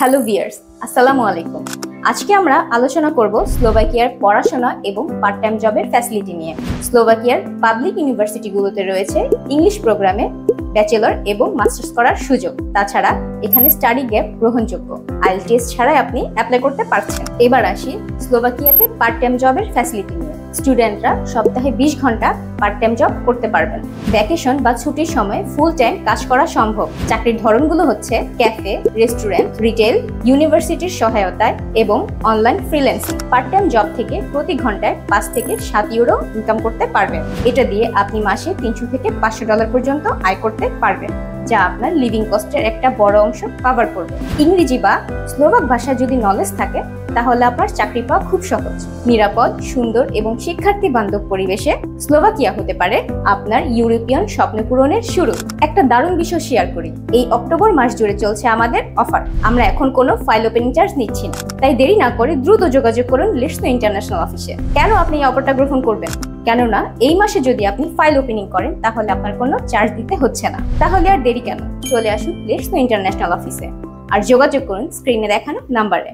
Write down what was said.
Hello viewers, আসসালামু আলাইকুম। আজকে আমরা আলোচনা করব স্লোভাকিয়ার পড়াশোনা এবং পার্ট টাইম জবের ফ্যাসিলিটি নিয়ে। স্লোভাকিয়ার পাবলিক ইউনিভার্সিটিগুলোতে রয়েছে ইংলিশ প্রোগ্রামে ব্যাচেলর এবং মাস্টার্স করার সুযোগ। তাছাড়া এখানে স্টাডি গ্যাপ গ্রহণযোগ্য, আইএলটিএস ছাড়াই আপনি অ্যাপ্লাই করতে পারছেন। এবার আসি স্লোভাকিয়াতে পার্ট টাইম জবের ফ্যাসিলিটি নিয়ে। স্টুডেন্টরা সপ্তাহে 20 ঘন্টা পার্ট টাইম জব করতে পারবেন। ভ্যাকেশন বা ছুটির সময় ফুল টাইম কাজ করা সম্ভব। চাকরির ধরনগুলো হচ্ছে ক্যাফে, রেস্টুরেন্ট, রিটেল, ইউনিভার্সিটির সহায়তায় এবং online freelancing. Part time job থেকে প্রতি ঘন্টায় 5 থেকে 7 ইউরো ইনকাম করতে পারবেন। এটা দিয়ে আপনি মাসে 300 থেকে 500 ডলার পর্যন্ত আয় করতে পারবেন, যা আপনার লিভিং কস্টের একটা বড় অংশ কভার করবে। ইংরেজি বা স্লোভাক ভাষা যদি নলেজ থাকে তাহলে আপনার চাকরি পাওয়া খুব সহজ। নিরাপদ, সুন্দর এবং শিক্ষার্থী বান্ধব পরিবেশে স্লোভাকিয়া হতে পারে আপনার ইউরোপিয়ান স্বপ্ন পূরণের শুরু। একটা দারুণ বিষয় শেয়ার করি, এই অক্টোবর মাস জুড়ে চলছে আমাদের অফার। আমরা এখন কোনো ফাইল ওপেনিং চার্জ নিচ্ছি না, তাই দেরি না করে দ্রুত যোগাযোগ করুন লিসনো ইন্টারন্যাশনাল অফিসে। কেন আপনি এই অফারটা গ্রহণ করবেন? কেননা এই মাসে যদি আপনি ফাইল ওপেনিং করেন তাহলে আপনার কোনো চার্জ দিতে হচ্ছে না। তাহলে আর দেরি কেন, চলে আসুন লিসনো ইন্টারন্যাশনাল অফিসে আর যোগাযোগ করুন স্ক্রিনে দেখানো নাম্বারে।